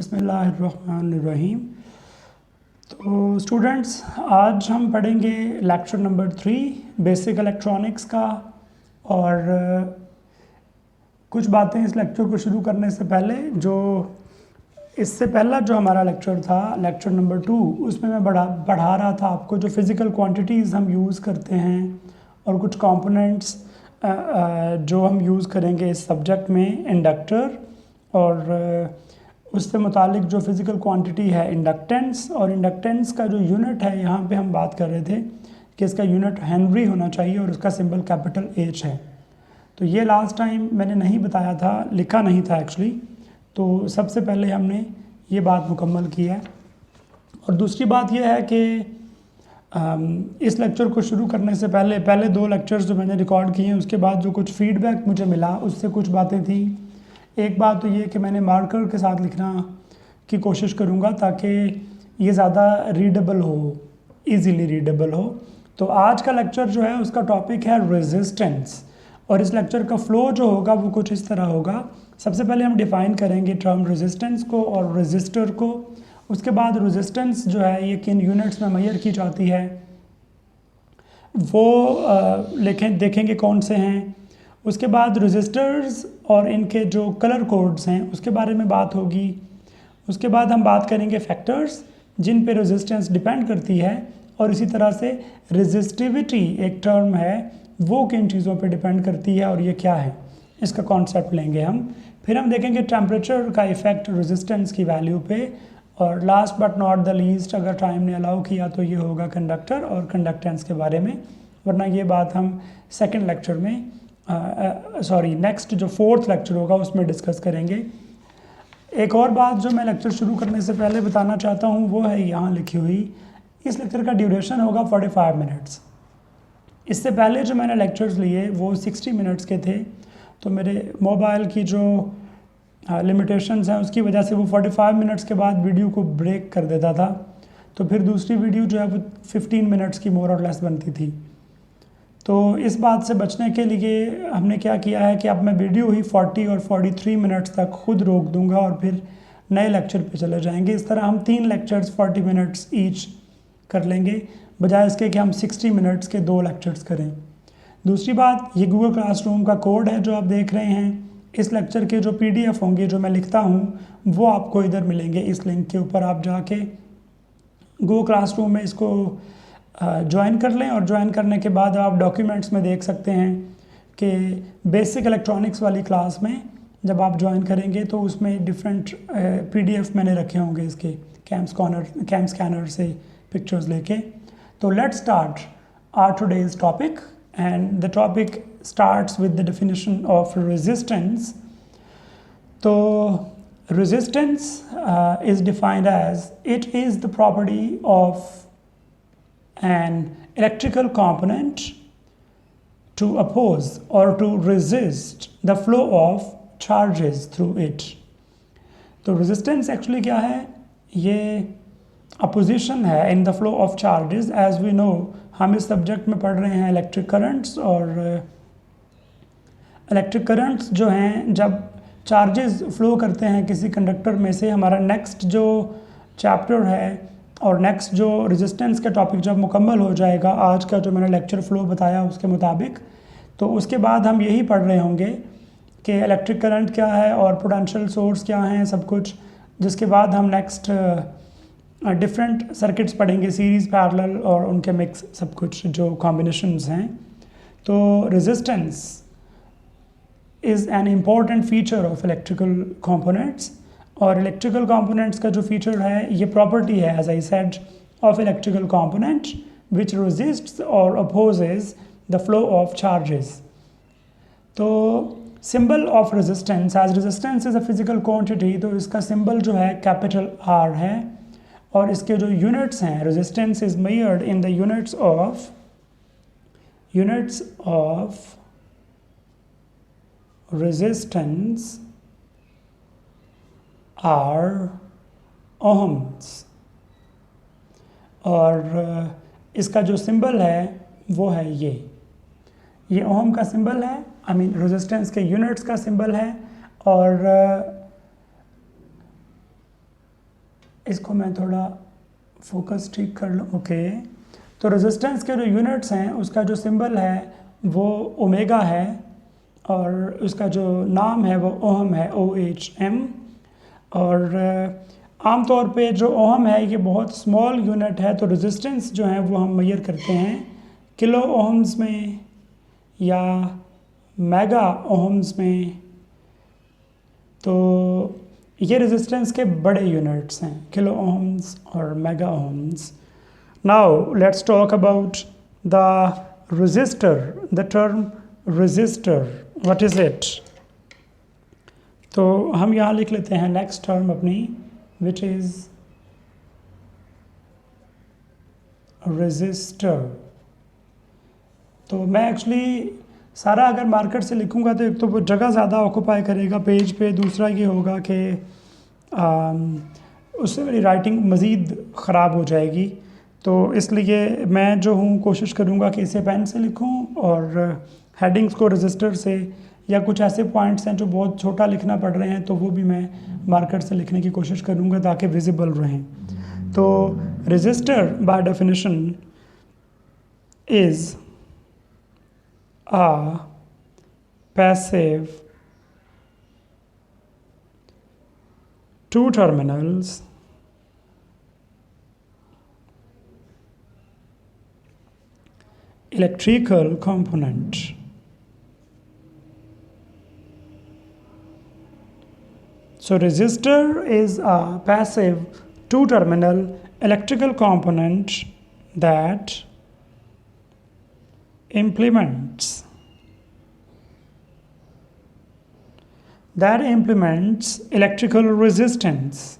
बिस्मिल्लाहिर्रहमानिर्रहीम। तो स्टूडेंट्स, आज हम पढ़ेंगे लेक्चर नंबर 3 बेसिक इलेक्ट्रॉनिक्स का। और कुछ बातें इस लेक्चर को शुरू करने से पहले, जो इससे पहला जो हमारा लेक्चर था, लेक्चर नंबर 2, उसमें मैं पढ़ा रहा था आपको जो फिज़िकल क्वांटिटीज़ हम यूज़ करते हैं और कुछ कंपोनेंट्स जो हम यूज़ करेंगे इस सब्जेक्ट में, इंडक्टर और उससे मुतालिक जो फिज़िकल क्वांटिटी है इंडक्टेंस। और इंडक्टेंस का जो यूनिट है, यहाँ पे हम बात कर रहे थे कि इसका यूनिट हेनरी होना चाहिए और उसका सिंबल कैपिटल H है। तो ये लास्ट टाइम मैंने नहीं बताया था, लिखा नहीं था एक्चुअली। तो सबसे पहले हमने ये बात मुकम्मल की है। और दूसरी बात यह है कि इस लेक्चर को शुरू करने से पहले 2 लेक्चर्स जो मैंने रिकॉर्ड किए हैं, उसके बाद जो कुछ फीडबैक मुझे मिला उससे कुछ बातें थी। एक बात तो ये कि मैंने मार्कर के साथ लिखना की कोशिश करूँगा ताकि ये ज़्यादा रीडेबल हो, इजीली रीडेबल हो। तो आज का लेक्चर जो है उसका टॉपिक है रेजिस्टेंस, और इस लेक्चर का फ्लो जो होगा वो कुछ इस तरह होगा। सबसे पहले हम डिफ़ाइन करेंगे टर्म रेजिस्टेंस को और रेजिस्टर को। उसके बाद रेजिस्टेंस जो है ये किन यूनिट्स में मेजर की जाती है वो देखेंगे कौन से हैं। उसके बाद रेजिस्टर्स और इनके जो कलर कोड्स हैं उसके बारे में बात होगी। उसके बाद हम बात करेंगे फैक्टर्स जिन पे रेजिस्टेंस डिपेंड करती है, और इसी तरह से रेजिस्टिविटी एक टर्म है, वो किन चीज़ों पे डिपेंड करती है और ये क्या है, इसका कॉन्सेप्ट लेंगे हम। फिर हम देखेंगे टेम्परेचर का इफ़ेक्ट रेजिस्टेंस की वैल्यू पे। और last but not the least, अगर टाइम ने अलाउ किया तो ये होगा कंडक्टर और कंडक्टेंस के बारे में, वरना ये बात हम सेकेंड लेक्चर में नेक्स्ट जो 4th लेक्चर होगा उसमें डिस्कस करेंगे। एक और बात जो मैं लेक्चर शुरू करने से पहले बताना चाहता हूँ वो है यहाँ लिखी हुई। इस लेक्चर का ड्यूरेशन होगा 45 मिनट्स। इससे पहले जो मैंने लेक्चर्स लिए वो 60 मिनट्स के थे, तो मेरे मोबाइल की जो लिमिटेशंस हैं उसकी वजह से वो 45 मिनट्स के बाद वीडियो को ब्रेक कर देता था। तो फिर दूसरी वीडियो जो है वो 15 मिनट्स की मोर और लेस बनती थी। तो इस बात से बचने के लिए हमने क्या किया है कि अब मैं वीडियो ही 40 और 43 मिनट्स तक खुद रोक दूंगा और फिर नए लेक्चर पे चले जाएंगे। इस तरह हम 3 लेक्चर्स 40 मिनट्स ईच कर लेंगे, बजाय इसके कि हम 60 मिनट्स के 2 लेक्चर्स करें। दूसरी बात, ये गूगल क्लासरूम का कोड है जो आप देख रहे हैं। इस लेक्चर के जो PDF होंगे जो मैं लिखता हूँ वो आपको इधर मिलेंगे, इस लिंक के ऊपर आप जाके गूगल क्लासरूम में इसको ज्वाइन कर लें। और ज्वाइन करने के बाद आप डॉक्यूमेंट्स में देख सकते हैं कि बेसिक इलेक्ट्रॉनिक्स वाली क्लास में जब आप ज्वाइन करेंगे तो उसमें डिफरेंट PDF मैंने रखे होंगे इसके कैम स्कैनर से पिक्चर्स लेके। तो let's start our today's topic, and the topic starts with the definition of resistance. तो resistance is defined as it is the property of an electrical component to oppose or to resist the flow of charges through it। तो resistance actually क्या है? ये opposition है in the flow of charges। as we know, हम इस subject में पढ़ रहे हैं इलेक्ट्रिक करंट्स, और इलेक्ट्रिक करंट्स जो हैं जब चार्जेस फ्लो करते हैं किसी कंडक्टर में से, हमारा नेक्स्ट जो चैप्टर है और नेक्स्ट जो रेजिस्टेंस का टॉपिक जब मुकम्मल हो जाएगा, आज का जो मैंने लेक्चर फ्लो बताया उसके मुताबिक, तो उसके बाद हम यही पढ़ रहे होंगे कि इलेक्ट्रिक करंट क्या है और पोटेंशियल सोर्स क्या हैं, सब कुछ। जिसके बाद हम नेक्स्ट डिफरेंट सर्किट्स पढ़ेंगे, सीरीज़, पैरेलल और उनके मिक्स, सब कुछ जो कॉम्बिनेशंस हैं। तो resistance is an important feature of electrical components. और इलेक्ट्रिकल कंपोनेंट्स का जो फीचर है, ये प्रॉपर्टी है as I said of electrical component which resists और opposes the flow of charges. तो symbol of resistance, as resistance is a physical quantity, तो इसका सिंबल जो है कैपिटल R है। और इसके जो यूनिट्स हैं, resistance is measured in the units of resistance are ohms. और इसका जो सिंबल है वो है ये ओहम का सिंबल है, आई मीन रेजिस्टेंस के यूनिट्स का सिंबल है। और इसको मैं थोड़ा फोकस ठीक कर लूँ। ओके, तो रेजिस्टेंस के जो यूनिट्स हैं उसका जो सिंबल है वो ओमेगा है और उसका जो नाम है वो ओहम है, OHM। और आमतौर पे जो ओहम है ये बहुत स्मॉल यूनिट है, तो रेजिस्टेंस जो है वो हम मेजर करते हैं किलो ओहम्स में या मेगा ओहम्स में। तो ये रेजिस्टेंस के बड़े यूनिट्स हैं, किलो ओहम्स और mega ohms. Now let's talk about the resistor, the term resistor, what is it. तो हम यहाँ लिख लेते हैं नेक्स्ट टर्म अपनी, विच इज़ रेजिस्टर। तो मैं एक्चुअली सारा अगर मार्कर से लिखूंगा तो एक तो वो जगह ज़्यादा ऑक्यूपाई करेगा पेज पे, दूसरा ये होगा कि उससे मेरी राइटिंग मज़ीद ख़राब हो जाएगी। तो इसलिए मैं जो हूँ कोशिश करूँगा कि इसे पेन से लिखूँ और हेडिंग्स को रजिस्टर से, या कुछ ऐसे पॉइंट्स हैं जो बहुत छोटा लिखना पड़ रहे हैं तो वो भी मैं मार्कर से लिखने की कोशिश करूँगा ताकि विजिबल रहें। तो register by definition is a passive two terminals electrical component. So resistor is a passive two terminal electrical component that implements electrical resistance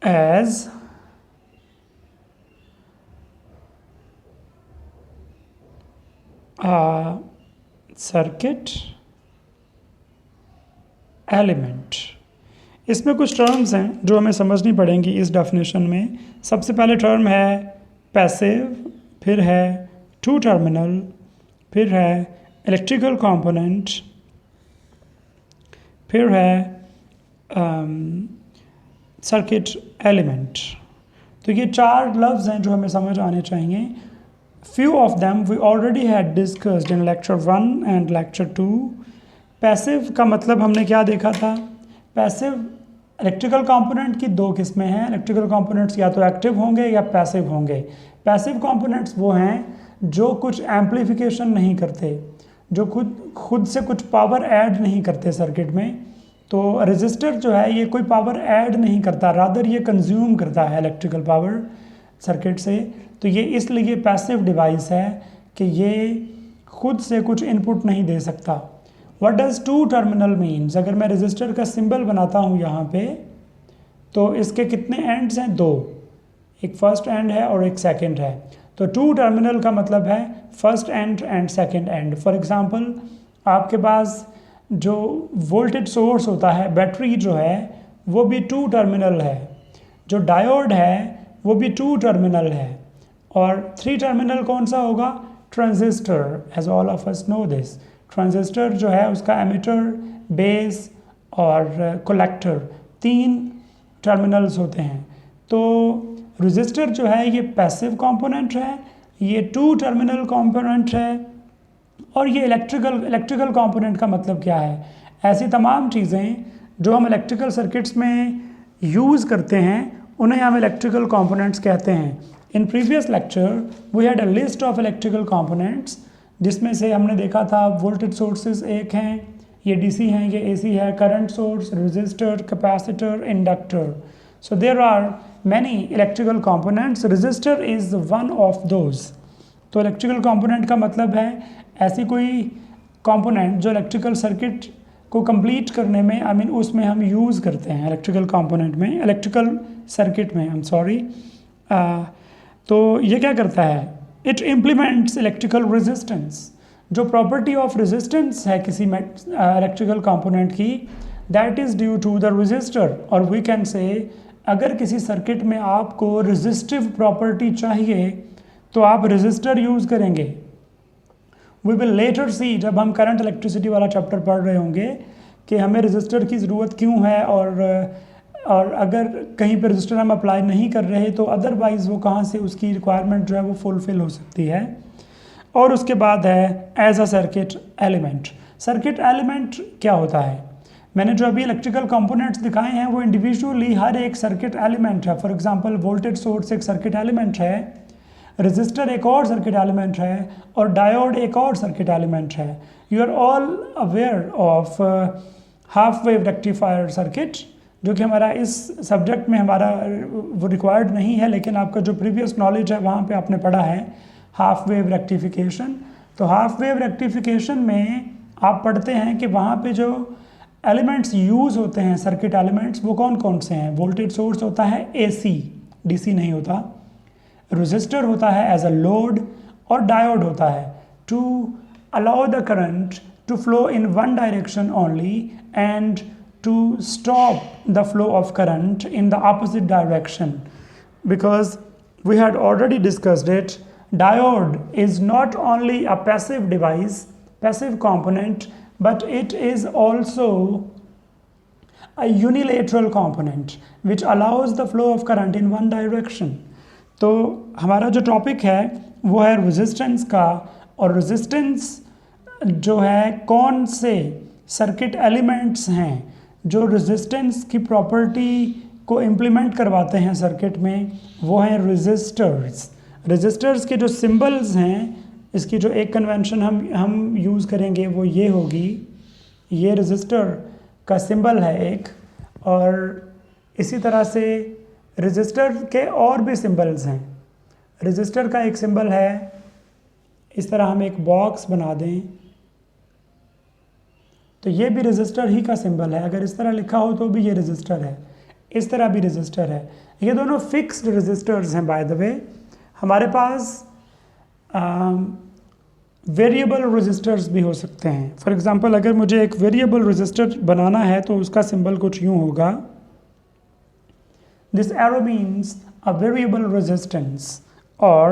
as a circuit element। इसमें कुछ टर्म्स हैं जो हमें समझनी पड़ेंगी इस डेफिनेशन में। सबसे पहले टर्म है पैसिव, फिर है टू टर्मिनल, फिर है इलेक्ट्रिकल कंपोनेंट, फिर है सर्किट एलिमेंट। तो ये चार लफ्ज़ हैं जो हमें समझ आने चाहिए। Few of them we already had discussed in lecture 1 and lecture 2। Passive का मतलब हमने क्या देखा था? पैसिव इलेक्ट्रिकल कंपोनेंट की दो किस्में हैं। इलेक्ट्रिकल कंपोनेंट्स या तो एक्टिव होंगे या पैसिव होंगे। पैसिव कंपोनेंट्स वो हैं जो कुछ एम्पलीफिकेशन नहीं करते, जो खुद से कुछ पावर ऐड नहीं करते सर्किट में। तो रेजिस्टर जो है ये कोई पावर ऐड नहीं करता, रादर ये कंज्यूम करता है इलेक्ट्रिकल पावर सर्किट से। तो ये इसलिए पैसिव डिवाइस है कि ये खुद से कुछ इनपुट नहीं दे सकता। What does two terminal means? अगर मैं रेजिस्टर का सिंबल बनाता हूँ यहाँ पे, तो इसके कितने एंड्स हैं? दो, एक फर्स्ट एंड है और एक सेकंड है। तो टू टर्मिनल का मतलब है first and and second and. For example आपके पास जो वोल्टेज सोर्स होता है, बैटरी जो है वो भी टू टर्मिनल है, जो डायोड है वो भी टू टर्मिनल है, और थ्री टर्मिनल कौन सा होगा? Transistor, as all of us know this. Transistor जो है उसका एमिटर, बेस और कलेक्टर, तीन टर्मिनल्स होते हैं। तो रेजिस्टर जो है ये पैसिव कंपोनेंट है, ये टू टर्मिनल कंपोनेंट है, और ये इलेक्ट्रिकल कंपोनेंट का मतलब क्या है? ऐसी तमाम चीज़ें जो हम इलेक्ट्रिकल सर्किट्स में यूज़ करते हैं उन्हें हम इलेक्ट्रिकल कंपोनेंट्स कहते हैं। In previous lecture we had a list of electrical components, जिसमें से हमने देखा था वोल्टेज सोर्सेज एक हैं, ये डीसी हैं, ये एसी है, current source, resistor, capacitor, inductor. So there are many electrical components, resistor is one of those. तो इलेक्ट्रिकल कंपोनेंट का मतलब है ऐसी कोई कंपोनेंट जो इलेक्ट्रिकल सर्किट को कंप्लीट करने में, आई मीन उसमें हम यूज़ करते हैं, इलेक्ट्रिकल कंपोनेंट में, इलेक्ट्रिकल सर्किट में, आई एम सॉरी। तो ये क्या करता है? It implements electrical resistance. जो प्रॉपर्टी ऑफ रेजिस्टेंस है किसी इलेक्ट्रिकल कंपोनेंट की, that is due to the resistor. और वी कैन से अगर किसी सर्किट में आपको रेजिस्टिव प्रॉपर्टी चाहिए तो आप रेजिस्टर यूज़ करेंगे। वी विल लेटर सी, जब हम करंट इलेक्ट्रिसिटी वाला चैप्टर पढ़ रहे होंगे, कि हमें रजिस्टर की ज़रूरत क्यों है, और अगर कहीं पर रजिस्टर हम अप्लाई नहीं कर रहे तो अदरवाइज़ वो कहाँ से उसकी रिक्वायरमेंट जो है वो फुलफ़िल हो सकती है। और उसके बाद है as a circuit element. Circuit element क्या होता है? मैंने जो अभी इलेक्ट्रिकल कंपोनेंट्स दिखाए हैं वो इंडिविजुअली हर एक सर्किट एलिमेंट है। फॉर एग्जांपल वोल्टेज सोर्स एक सर्किट एलिमेंट है, रजिस्टर एक और सर्किट एलिमेंट है, और डायोड एक और सर्किट एलिमेंट है। You are all aware of half wave rectifier circuit, जो कि हमारा इस सब्जेक्ट में हमारा वो रिक्वायर्ड नहीं है, लेकिन आपका जो प्रीवियस नॉलेज है वहाँ पे आपने पढ़ा है हाफ वेव रेक्टिफिकेशन। तो हाफ वेव रेक्टिफिकेशन में आप पढ़ते हैं कि वहाँ पे जो एलिमेंट्स यूज़ होते हैं, सर्किट एलिमेंट्स, वो कौन कौन से हैं? वोल्टेज सोर्स होता है AC, DC नहीं होता। रजिस्टर होता है एज अ लोड, और डायोड होता है to allow the current to flow in one direction only and to stop the flow of current in the opposite direction. Because we had already discussed it, diode is not only a passive device, passive component, but it is also a unilateral component which allows the flow of current in one direction. तो हमारा जो topic है वो है resistance का, और resistance जो है कौन से सर्किट एलिमेंट्स हैं जो रेजिस्टेंस की प्रॉपर्टी को इम्प्लीमेंट करवाते हैं सर्किट में, वो हैं रेजिस्टर्स। रेजिस्टर्स के जो सिंबल्स हैं, इसकी जो एक कन्वेंशन हम यूज़ करेंगे वो ये होगी, ये रेजिस्टर का सिंबल है एक, और इसी तरह से रेजिस्टर के और भी सिंबल्स हैं। रेजिस्टर का एक सिंबल है, इस तरह हम एक बॉक्स बना दें तो ये भी रेजिस्टर ही का सिंबल है। अगर इस तरह लिखा हो तो भी ये रेजिस्टर है, इस तरह भी रेजिस्टर है। ये दोनों फिक्स्ड रेजिस्टर्स हैं। बाय द वे हमारे पास वेरिएबल रेजिस्टर्स भी हो सकते हैं। फॉर एग्जांपल अगर मुझे एक वेरिएबल रेजिस्टर बनाना है तो उसका सिंबल कुछ यूँ होगा, this arrow means a variable resistance. और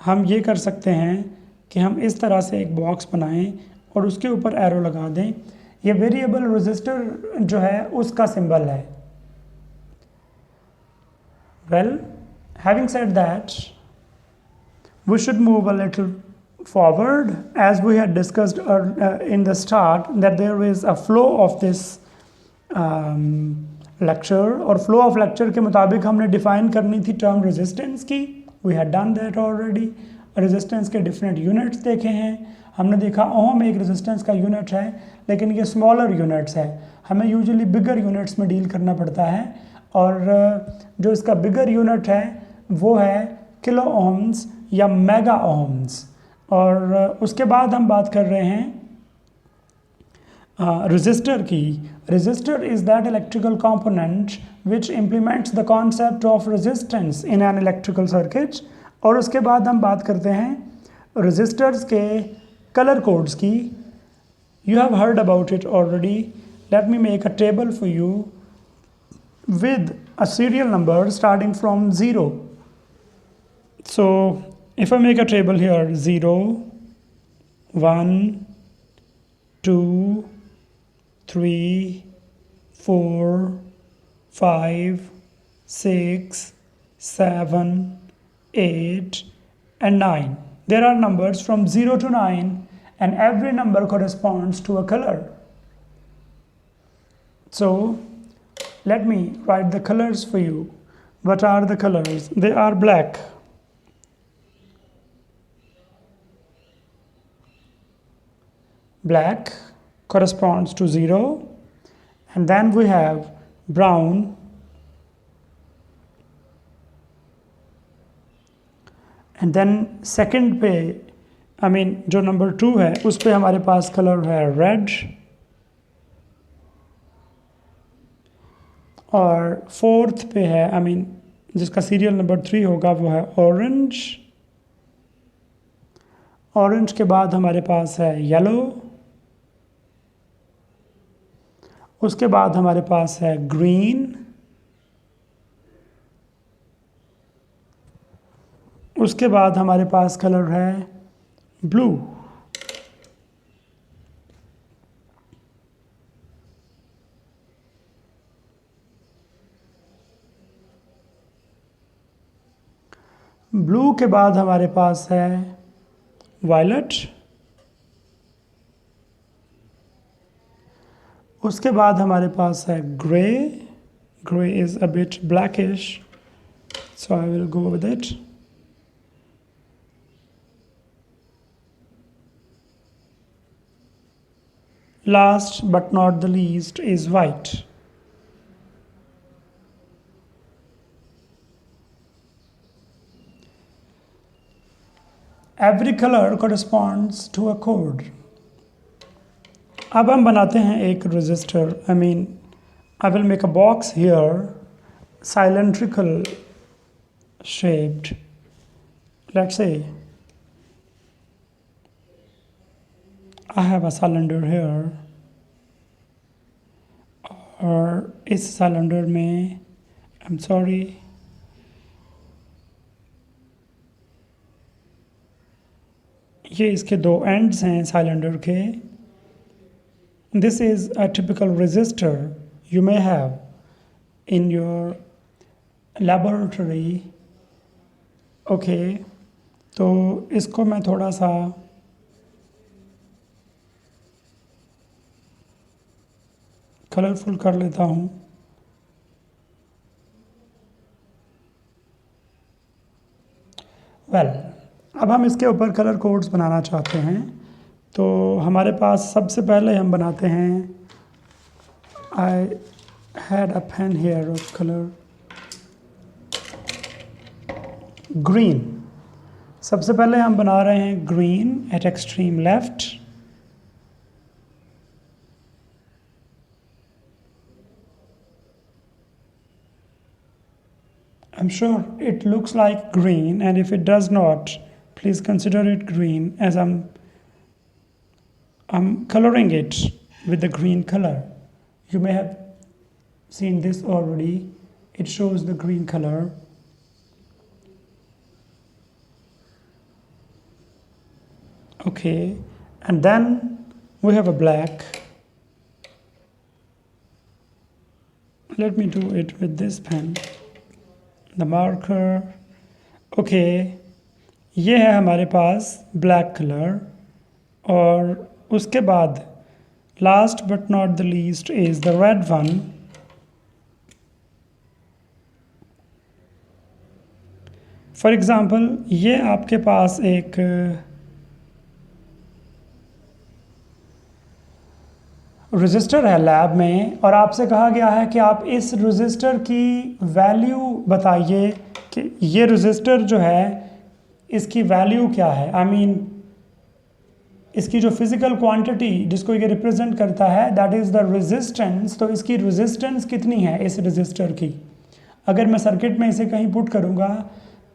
हम ये कर सकते हैं कि हम इस तरह से एक बॉक्स बनाएं और उसके ऊपर एरो लगा दें। ये वेरिएबल रेजिस्टर जो है उसका सिंबल है। Well, having said that, we should move a little forward, as we had discussed in the start, that there is a flow of this lecture, और flow of lecture के मुताबिक हमने define करनी थी टर्म रेजिस्टेंस की। we had done that already। Resistance के different units देखे हैं। हमने देखा ओम एक रेजिस्टेंस का यूनिट है, लेकिन ये स्मॉलर यूनिट्स है, हमें यूजुअली बिगर यूनिट्स में डील करना पड़ता है। और जो इसका बिगर यूनिट है वो है किलो ओम्स या मेगा ओम्स। और उसके बाद हम बात कर रहे हैं resistor की। resistor is that electrical component which implements the concept of resistance in an electrical circuit। और उसके बाद हम बात करते हैं resistors के color codes की। you have heard about it already। let me make a table for you with a serial number starting from 0। so if I make a table here, 0, 1, 2, 3, 4, 5, 6, 7, 8 and 9. There are numbers from 0 to 9 and every number corresponds to a color. So let me write the colors for you. What are the colors? They are black, black corresponds to 0, and then we have brown, and then second पे जो number 2 है उस पे हमारे पास colour है red, और fourth पे है जिसका सीरियल नंबर 3 होगा वो है ऑरेंज। ऑरेंज के बाद हमारे पास है येलो, उसके बाद हमारे पास है ग्रीन, उसके बाद हमारे पास कलर है ब्लू। ब्लू के बाद हमारे पास है वायलेट, उसके बाद हमारे पास है grey. Grey is a bit blackish, so I will go with it. Last but not the least is white. Every color corresponds to a code. अब हम बनाते हैं एक register. I will make a box here, cylindrical shaped. Let's say I have a cylinder here, और इस cylinder में I'm sorry, ये इसके दो एंड्स हैं सिलेंडर के. This is a typical resistor you may have in your laboratory. Okay, तो इसको मैं थोड़ा सा कलरफुल कर लेता हूँ. अब हम इसके ऊपर कलर कोड्स बनाना चाहते हैं. तो हमारे पास सबसे पहले हम बनाते हैं, I had a pen here of colour green. सबसे पहले हम बना रहे हैं green at extreme left. I'm sure it looks like green, and if it does not, please consider it green, as I'm coloring it with the green color. You may have seen this already. It shows the green color. Okay, and then we have a black. Let me do it with this pen. The marker. Okay, ये है हमारे पास black colour. और उसके बाद last but not the least is the red one. For example, ये आपके पास एक register है लैब में, और आपसे कहा गया है कि आप इस रजिस्टर की वैल्यू बताइए कि ये रजिस्टर जो है इसकी वैल्यू क्या है. इसकी जो फिज़िकल क्वांटिटी जिसको ये रिप्रेजेंट करता है, दैट इज़ द रेजिस्टेंस. तो इसकी रेजिस्टेंस कितनी है इस रजिस्टर की. अगर मैं सर्किट में इसे कहीं पुट करूँगा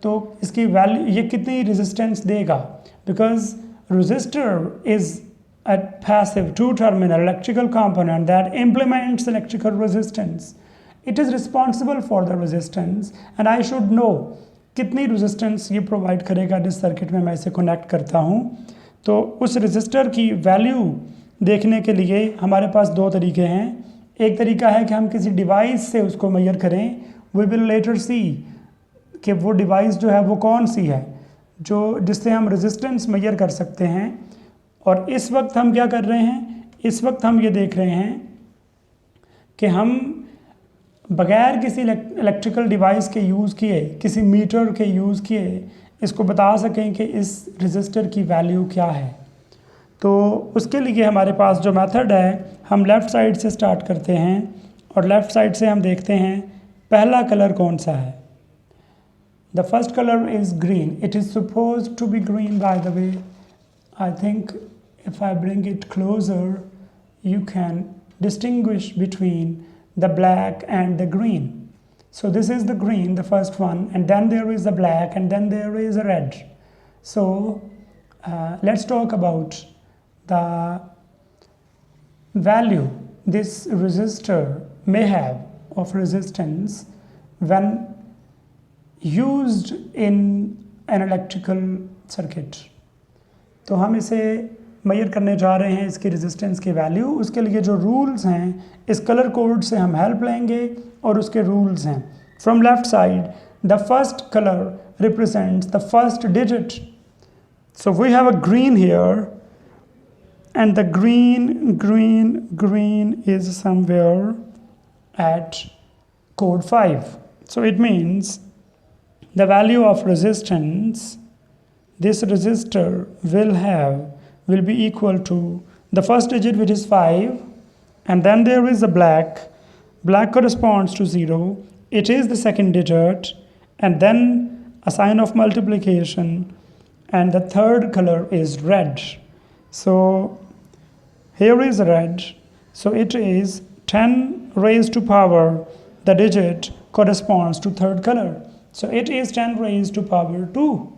तो इसकी वैल्यू, ये कितनी रेजिस्टेंस देगा. Because register is a passive two-terminal electrical component that implements electrical resistance. It is responsible for the resistance, and I should know कितनी resistance ये provide करेगा जिस सर्किट में मैं इसे connect करता हूँ. तो उस resistor की value देखने के लिए हमारे पास दो तरीके हैं. एक तरीका है कि हम किसी डिवाइस से उसको measure करें. We will later see कि वो डिवाइस जो है वो कौन सी है जो जिससे हम resistance measure कर सकते हैं. और इस वक्त हम क्या कर रहे हैं, इस वक्त हम ये देख रहे हैं कि हम बगैर किसी इलेक्ट्रिकल डिवाइस के यूज़ किए, किसी मीटर के यूज़ किए, इसको बता सकें कि इस रजिस्टर की वैल्यू क्या है. तो उसके लिए हमारे पास जो मेथड है, हम लेफ़्ट साइड से स्टार्ट करते हैं और लेफ़्ट साइड से हम देखते हैं पहला कलर कौन सा है. The first colour is green. It is supposed to be green by the way. I think if I bring it closer, you can distinguish between the black and the green. So this is the green, the first one, and then there is the black, and then there is a red. So let's talk about the value this resistor may have of resistance when used in an electrical circuit. तो हम इसे major करने जा रहे हैं इसकी resistance की value. उसके लिए जो रूल्स हैं, इस कलर कोड से हम हेल्प लेंगे और उसके रूल्स हैं. From left side the first color represents the first digit. So we have a green here, and the green is somewhere at code 5. So it means the value of resistance this resistor will be equal to the first digit, which is 5, and then there is a black corresponds to 0, it is the second digit, and then a sign of multiplication, and the third color is red. So here is red, so it is 10 raised to power, the digit corresponds to third color, so it is 10 raised to power 2.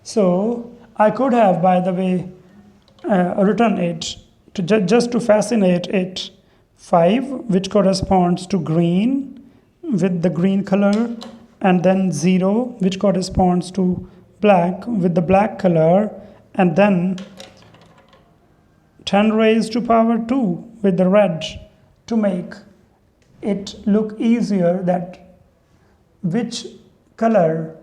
So I could have, by the way, written it to just to fascinate it, 5, which corresponds to green with the green color, and then 0, which corresponds to black with the black color, and then 10 raised to power 2 with the red, to make it look easier that which color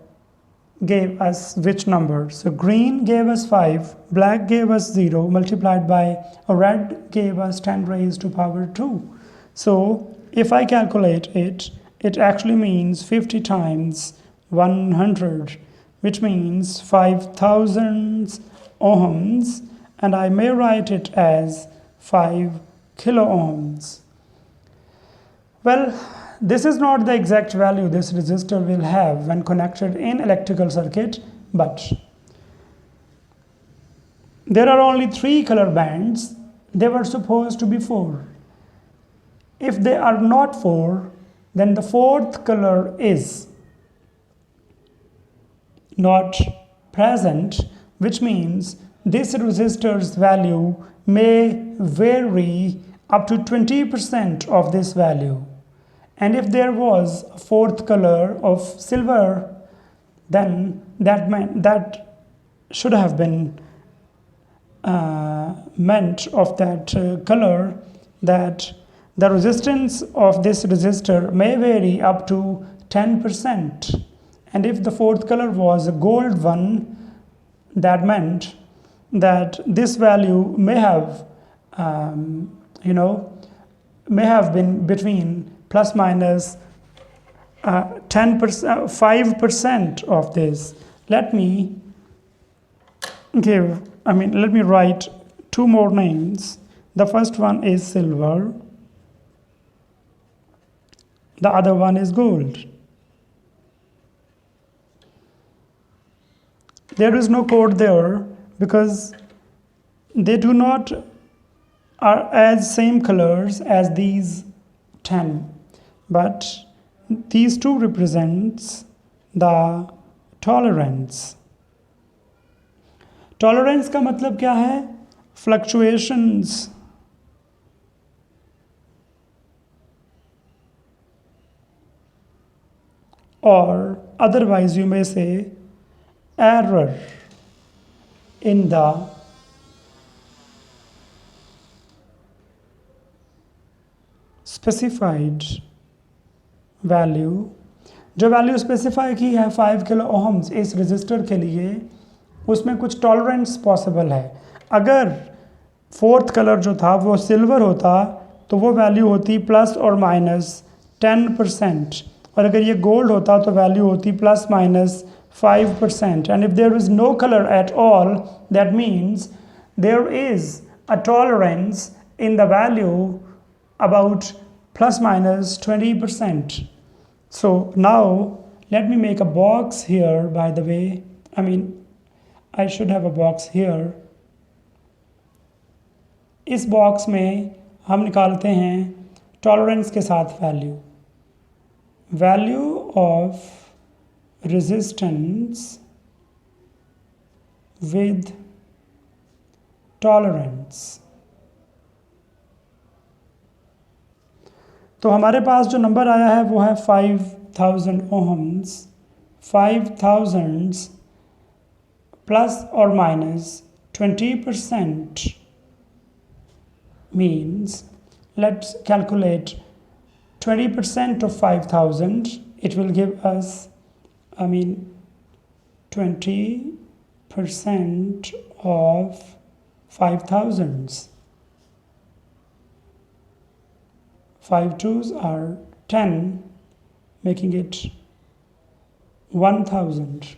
gave us which number. So green gave us 5, black gave us 0, multiplied by a red gave us 10 raised to power 2. So if I calculate it, it actually means 50 times 100, which means 5,000 ohms, and I may write it as 5 kilo ohms. Well, this is not the exact value this resistor will have when connected in electrical circuit, but there are only 3 color bands. They were supposed to be 4. If they are not 4, then the 4th color is not present, which means this resistor's value may vary up to 20% of this value. And if there was a 4th color of silver, then that should have been meant of that color, that the resistance of this resistor may vary up to 10%. And if the 4th color was a gold one, that meant that this value may have may have been between plus minus 10%, 5% of this. Let me write 2 more names. The first one is silver, the other one is gold. There is no code there because they do not are as same colors as these 10, but these 2 represents the tolerance. Tolerance का मतलब क्या है? Fluctuations or otherwise you may say error in the specified value. जो value specify की है 5 kilo ohms इस register के लिए, उसमें कुछ टॉलरेंस पॉसिबल है. अगर 4th कलर जो था वो सिल्वर होता तो वो वैल्यू होती प्लस और माइनस 10%, और अगर ये गोल्ड होता तो वैल्यू होती plus minus 5%. And if there is no color at all, that means there is a tolerance in the value about plus minus 20%. So now let me make a box here, by the way. I should have a box here. इस box में हम निकालते हैं tolerance के साथ value of resistance with tolerance. तो हमारे पास जो नंबर आया है वो है 5000 ohms. 5000 plus or minus 20% means, let's calculate 20% of 5,000, it will give us, 20% of 5,000s. 5 twos are 10, making it 1,000.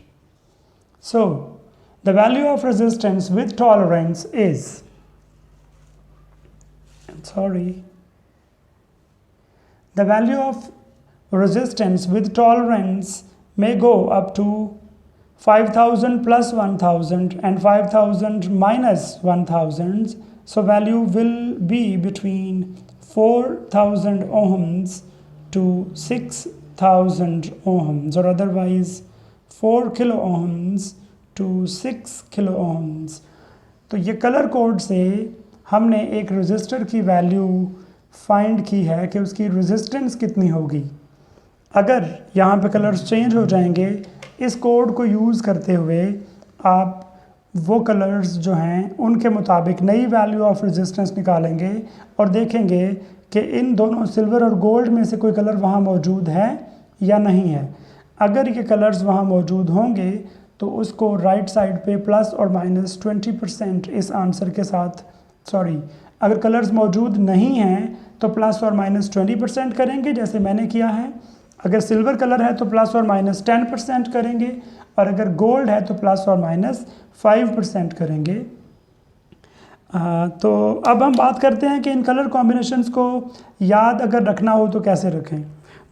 So, the value of resistance with tolerance is, the value of resistance with tolerance may go up to 5,000 plus 1,000 and 5,000 minus 1,000. So value will be between 4,000 ohms to 6,000 ohms, or otherwise 4 kilo ohms to 6 kilo ohms. तो ये colour code से हमने एक resistor की value find की है कि उसकी रेजिस्टेंस कितनी होगी. अगर यहाँ पे कलर्स चेंज हो जाएंगे, इस कोड को यूज़ करते हुए आप वो कलर्स जो हैं उनके मुताबिक नई वैल्यू ऑफ रेजिस्टेंस निकालेंगे और देखेंगे कि इन दोनों सिल्वर और गोल्ड में से कोई कलर वहाँ मौजूद है या नहीं है. अगर ये कलर्स वहाँ मौजूद होंगे तो उसको राइट साइड पे प्लस और माइनस 20% इस आंसर के साथ, अगर कलर्स मौजूद नहीं हैं तो प्लस और माइनस 20% करेंगे जैसे मैंने किया है. अगर सिल्वर कलर है तो प्लस और माइनस 10% करेंगे, और अगर गोल्ड है तो प्लस और माइनस 5% करेंगे. तो अब हम बात करते हैं कि इन कलर कॉम्बिनेशंस को याद अगर रखना हो तो कैसे रखें.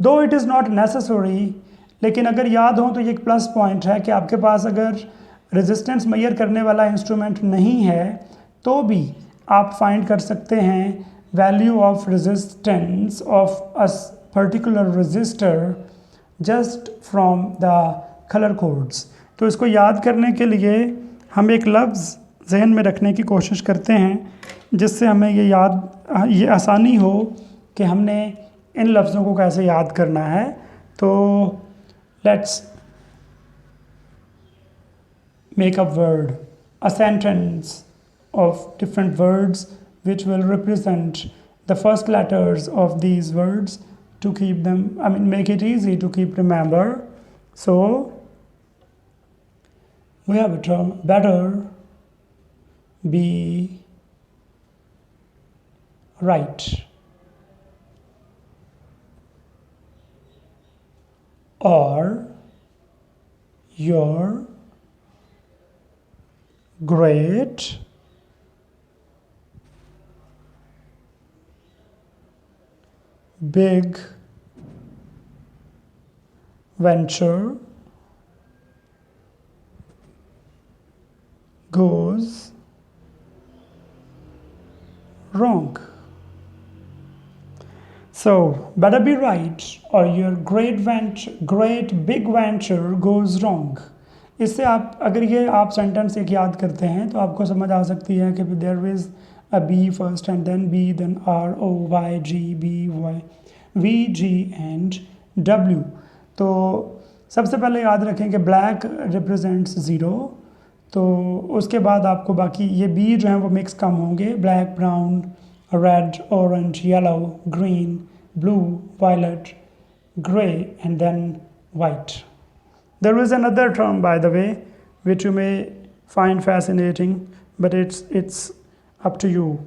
दो इट इज़ नॉट नेसेसरी, लेकिन अगर याद हो तो ये एक प्लस पॉइंट है कि आपके पास अगर रेजिस्टेंस मेजर करने वाला इंस्ट्रूमेंट नहीं है तो भी आप फाइंड कर सकते हैं value of resistance of a particular resistor just from the colour codes. तो इसको याद करने के लिए हम एक लफ्ज़ जहन में रखने की कोशिश करते हैं जिससे हमें ये आसानी हो कि हमने इन लफ्ज़ों को कैसे याद करना है. तो let's make a word, a sentence of different words which will represent the first letters of these words to keep them, make it easy to keep remember. So we have a term better be right, or you're great big venture goes wrong. So better be right or your great big venture goes wrong. इससे आप अगर ये आप sentence एक याद करते हैं तो आपको समझ आ सकती है कि there is a B first and then B, then R, O, Y, G, B, Y, V, G and W. तो सबसे पहले याद रखें कि ब्लैक रिप्रेजेंट्स 0, तो उसके बाद आपको बाकी ये B जो हैं वो मिक्स कम होंगे, black, brown, red, orange, yellow, green, blue, violet, grey and then white. There is another term by the way which you may find fascinating, but it's up to you.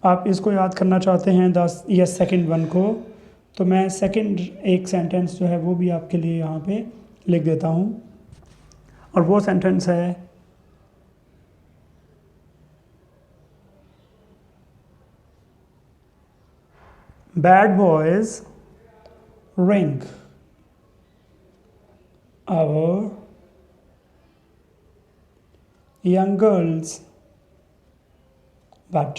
आप इसको याद करना चाहते हैं या सेकंड वन को, तो मैं सेकंड एक सेंटेंस जो है वो भी आपके लिए यहाँ पे लिख देता हूँ, और वो सेंटेंस है bad boys ring our young girls, but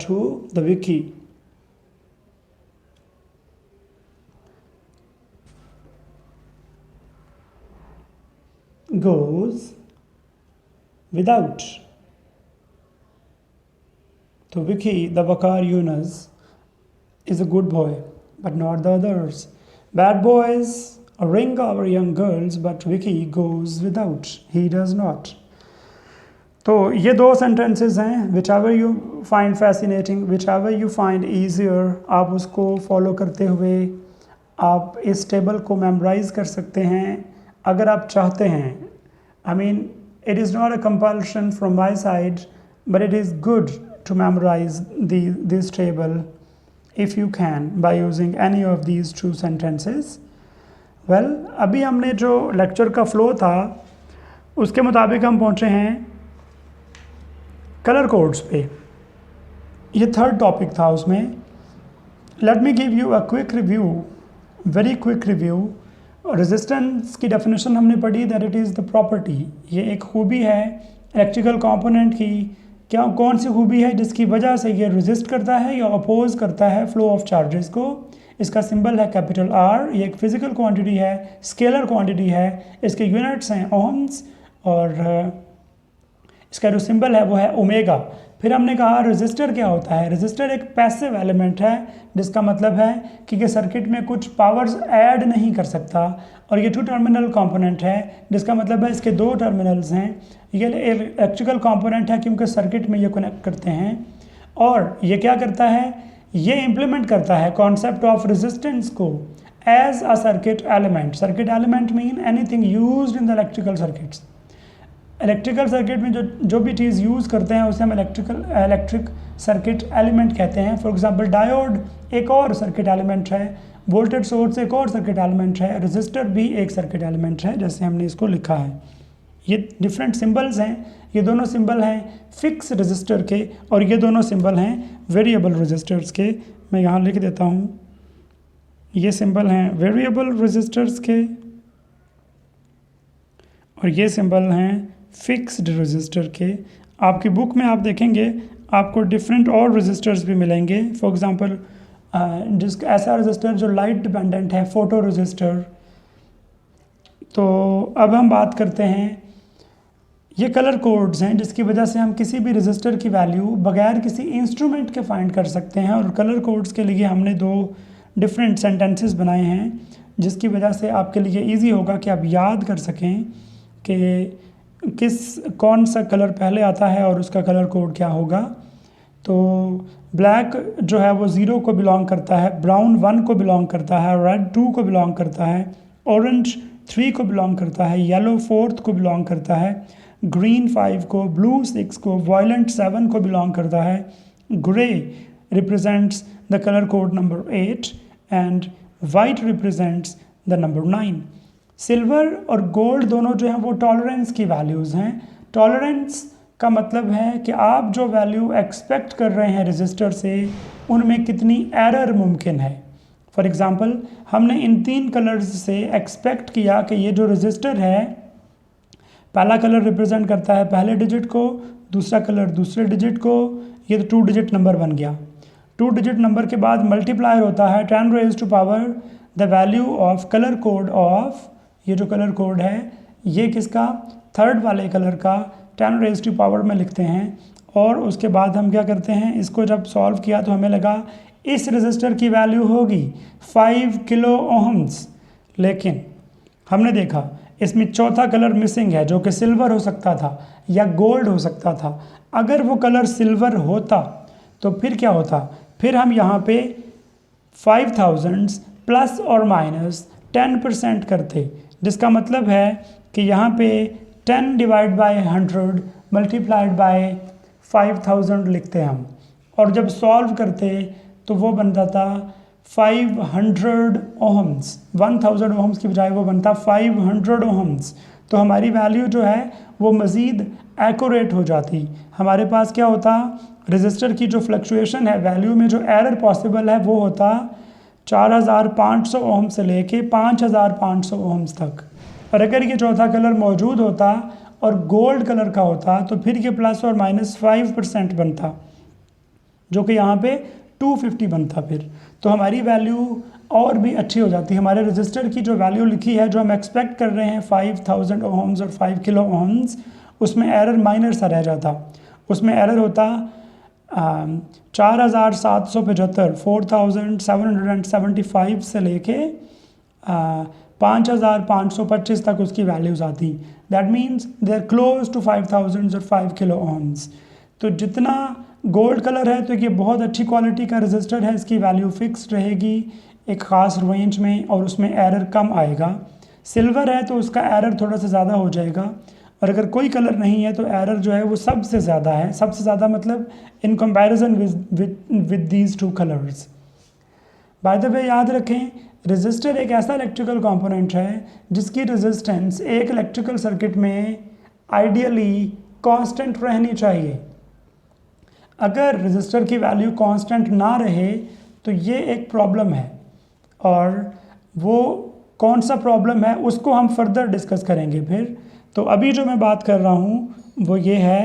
who? The Vicky. Goes without. So Vicky, the Bakar Yunus, is a good boy, but not the others. Bad boys ring our young girls, but Vicky goes without. He does not. तो ये दो sentences हैं, which ever you find fascinating, which ever you find easier, आप उसको follow करते हुए आप इस टेबल को मेमोराइज कर सकते हैं अगर आप चाहते हैं. I mean it is not a compulsion from my side, but it is good to memorise this table if you can by using any of these two sentences. well, अभी हमने जो लेक्चर का फ्लो था उसके मुताबिक हम पहुँचे हैं कलर कोड्स पे. ये थर्ड टॉपिक था उसमें. Let me give you a quick review, very quick review. Resistance की डेफिनेशन हमने पढ़ी that it is the property, ये एक खूबी है इलेक्ट्रिकल कंपोनेंट की. क्या कौन सी खूबी है जिसकी वजह से ये रेजिस्ट करता है या अपोज करता है फ्लो ऑफ चार्जेस को. इसका सिंबल है कैपिटल आर. ये एक फिजिकल क्वांटिटी है, स्केलर क्वांटिटी है, इसके यूनिट्स हैं ओम्स, और इसका जो सिंबल है वो है ओमेगा. फिर हमने कहा रेजिस्टर क्या होता है. रेजिस्टर एक पैसिव एलिमेंट है जिसका मतलब है कि ये सर्किट में कुछ पावर्स ऐड नहीं कर सकता, और ये टू टर्मिनल कंपोनेंट है जिसका मतलब है इसके दो टर्मिनल्स हैं. ये इलेक्ट्रिकल कंपोनेंट है क्योंकि सर्किट में ये कनेक्ट करते हैं. और ये क्या करता है, ये इम्प्लीमेंट करता है कॉन्सेप्ट ऑफ रेजिस्टेंस को as a circuit element. Circuit element mean anything used in the electrical circuits. Electrical circuit में जो भी चीज़ यूज़ करते हैं उसे हम इलेक्ट्रिक सर्किट एलिमेंट कहते हैं. फॉर एग्जांपल डायोड एक और सर्किट एलिमेंट है, वोल्टेज सोर्स एक और सर्किट एलिमेंट है, रेजिस्टर भी एक सर्किट एलिमेंट है जैसे हमने इसको लिखा है. ये डिफरेंट सिंबल्स हैं. ये दोनों सिंबल हैं फिक्स रेजिस्टर के और ये दोनों सिंबल हैं वेरिएबल रेजिस्टर्स के. मैं यहाँ लिख देता हूँ, ये सिंबल हैं वेरिएबल रेजिस्टर्स के और ये सिंबल हैं फिक्स्ड रेजिस्टर के. आपकी बुक में आप देखेंगे आपको डिफरेंट और रेजिस्टर्स भी मिलेंगे. फॉर एग्जांपल जिसका ऐसा रेजिस्टर जो लाइट डिपेंडेंट है, फोटो रेजिस्टर. तो अब हम बात करते हैं, ये कलर कोड्स हैं जिसकी वजह से हम किसी भी रेजिस्टर की वैल्यू बगैर किसी इंस्ट्रूमेंट के फाइंड कर सकते हैं. और कलर कोड्स के लिए हमने दो डिफरेंट सेंटेंसेस बनाए हैं जिसकी वजह से आपके लिए इजी होगा कि आप याद कर सकें कि कौन सा कलर पहले आता है और उसका कलर कोड क्या होगा. तो ब्लैक जो है वो 0 को बिलोंग करता है, ब्राउन 1 को बिलोंग करता है, रेड 2 को बिलोंग करता है, ऑरेंज 3 को बिलोंग करता है, येलो 4 को बिलोंग करता है, ग्रीन 5 को, ब्लू 6 को, वायलेंट 7 को बिलोंग करता है, grey represents the colour code number 8 and white represents the number 9. Silver और गोल्ड दोनों जो हैं वो टॉलरेंस की वैल्यूज़ हैं. टॉलरेंस का मतलब है कि आप जो वैल्यू एक्सपेक्ट कर रहे हैं रेजिस्टर से उनमें कितनी एरर मुमकिन है. फॉर एग्ज़ाम्पल हमने इन 3 कलर्स से एक्सपेक्ट किया कि ये जो रेजिस्टर है पहला कलर रिप्रेजेंट करता है पहले डिजिट को, दूसरा कलर दूसरे डिजिट को. ये तो 2 डिजिट नंबर बन गया. 2 डिजिट नंबर के बाद मल्टीप्लायर होता है 10 raise to power the value of colour code of, ये जो कलर कोड है ये किसका, थर्ड वाले कलर का 10 रेज़ टू पावर में लिखते हैं. और उसके बाद हम क्या करते हैं, इसको जब सॉल्व किया तो हमें लगा इस रेजिस्टर की वैल्यू होगी 5 किलो ओहम्स. लेकिन हमने देखा इसमें चौथा कलर मिसिंग है जो कि सिल्वर हो सकता था या गोल्ड हो सकता था. अगर वो कलर सिल्वर होता तो फिर क्या होता, फिर हम यहाँ पे 5000 प्लस और माइनस 10% करते, जिसका मतलब है कि यहाँ पे 10 डिवाइड बाय 100 मल्टीप्लाइड बाय 5000 लिखते हम. और जब सॉल्व करते तो वो बनता था 500 ओहम्स. 1000 ओहम्स की बजाय वो बनता 500 ओहम्स. तो हमारी वैल्यू जो है वो मज़ीद एक्यूरेट हो जाती. हमारे पास क्या होता, रेजिस्टर की जो फ्लक्चुएशन है वैल्यू में जो एरर पॉसिबल है वो होता 4500 ओहम से लेके 5500 ओहम्स तक. और अगर ये चौथा कलर मौजूद होता और गोल्ड कलर का होता तो फिर ये प्लस और माइनस 5% बनता, जो कि यहाँ पे 250 बनता. फिर तो हमारी वैल्यू और भी अच्छी हो जाती. हमारे रजिस्टर की जो वैल्यू लिखी है जो हम एक्सपेक्ट कर रहे हैं 5000 ओहम्स और 5 किलो ओहम्स, उसमें एरर माइनर सा रह जाता. उसमें एरर होता 4775 4775 से लेके 5525 तक उसकी वैल्यूज़ आती। That means they are close to 5000 और 5 किलो ohms। तो जितना गोल्ड कलर है तो ये बहुत अच्छी क्वालिटी का रजिस्टर है, इसकी वैल्यू फिक्स रहेगी एक ख़ास रेंज में और उसमें एरर कम आएगा। सिल्वर है तो उसका एरर थोड़ा सा ज़्यादा हो जाएगा, और अगर कोई कलर नहीं है तो एरर जो है वो सबसे ज़्यादा है, सबसे ज़्यादा मतलब in comparison with these two colours. Bye the वे याद रखें, रजिस्टर एक ऐसा इलेक्ट्रिकल कंपोनेंट है जिसकी रेजिस्टेंस एक इलेक्ट्रिकल सर्किट में आइडियली कांस्टेंट रहनी चाहिए। अगर रजिस्टर की वैल्यू कांस्टेंट ना रहे तो ये एक प्रॉब्लम है, और वो कौन सा प्रॉब्लम है उसको हम फर्दर डिस्कस करेंगे फिर। तो अभी जो मैं बात कर रहा हूँ वो ये है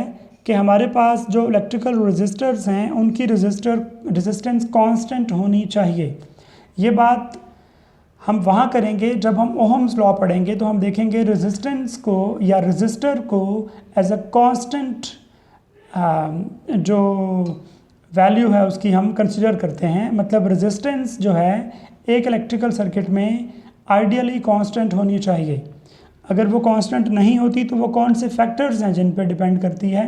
कि हमारे पास जो इलेक्ट्रिकल रजिस्टर्स हैं उनकी रेजिस्टेंस कांस्टेंट होनी चाहिए। ये बात हम वहाँ करेंगे जब हम ओहम्स लॉ पढ़ेंगे, तो हम देखेंगे रेजिस्टेंस को या रजिस्टर को एज अ कांस्टेंट जो वैल्यू है उसकी हम कंसिडर करते हैं। मतलब रेजिस्टेंस जो है एक इलेक्ट्रिकल सर्किट में आइडियली कांस्टेंट होनी चाहिए। अगर वो कांस्टेंट नहीं होती तो वो कौन से फैक्टर्स हैं जिन पे डिपेंड करती है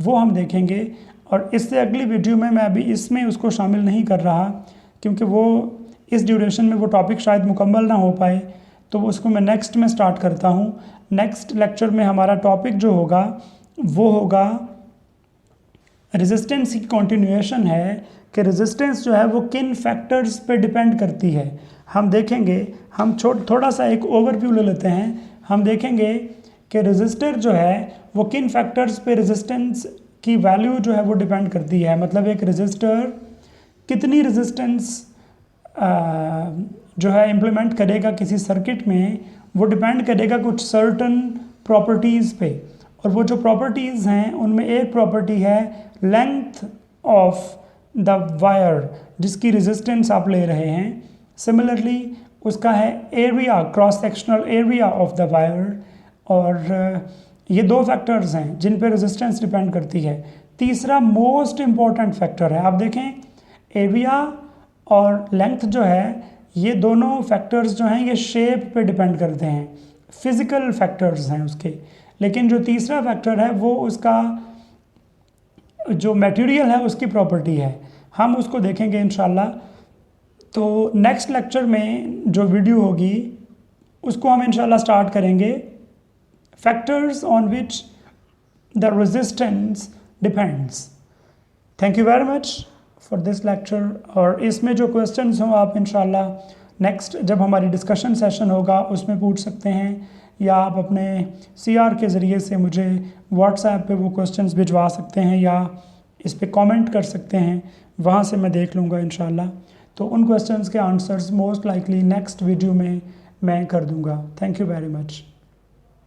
वो हम देखेंगे। और इससे अगली वीडियो में मैं अभी इसमें उसको शामिल नहीं कर रहा, क्योंकि वो इस ड्यूरेशन में वो टॉपिक शायद मुकम्मल ना हो पाए, तो उसको मैं नेक्स्ट में स्टार्ट करता हूँ। नेक्स्ट लेक्चर में हमारा टॉपिक जो होगा वो होगा रेजिस्टेंस की कंटिन्यूएशन है कि रेजिस्टेंस जो है वो किन फैक्टर्स पे डिपेंड करती है। हम देखेंगे, हम थोड़ा सा एक ओवरव्यू ले लेते हैं। हम देखेंगे कि रेजिस्टर जो है वो किन फैक्टर्स पे रेजिस्टेंस की वैल्यू जो है वो डिपेंड करती है। मतलब एक रेजिस्टर कितनी रेजिस्टेंस जो है इम्प्लीमेंट करेगा किसी सर्किट में, वो डिपेंड करेगा कुछ सर्टन प्रॉपर्टीज़ पे। और वो जो प्रॉपर्टीज़ हैं उनमें एक प्रॉपर्टी है लेंथ ऑफ द वायर, जिसकी रेजिस्टेंस आप ले रहे हैं। सिमिलरली उसका है area, cross sectional area of the wire. और ये दो फैक्टर्स हैं जिन पे रेजिस्टेंस डिपेंड करती है। तीसरा मोस्ट इम्पॉर्टेंट फैक्टर है, आप देखें एरिया और लेंथ जो है ये दोनों फैक्टर्स जो हैं ये शेप पे डिपेंड करते हैं, फिज़िकल फैक्टर्स हैं उसके। लेकिन जो तीसरा फैक्टर है वो उसका जो मटेरियल है उसकी प्रॉपर्टी है, हम उसको देखेंगे इंशाल्लाह। तो नेक्स्ट लेक्चर में जो वीडियो होगी उसको हम इंशाल्लाह स्टार्ट करेंगे factors on which the resistance depends. Thank you very much for this lecture. और इसमें जो क्वेश्चंस हों आप इंशाल्लाह नेक्स्ट जब हमारी डिस्कशन सेशन होगा उसमें पूछ सकते हैं, या आप अपने CR के ज़रिए से मुझे व्हाट्सएप पे वो क्वेश्चंस भिजवा सकते हैं, या इस पे कमेंट कर सकते हैं, वहाँ से मैं देख लूँगा इंशाल्लाह। तो उन क्वेश्चंस के answers most likely next video में मैं कर दूँगा। Thank you very much.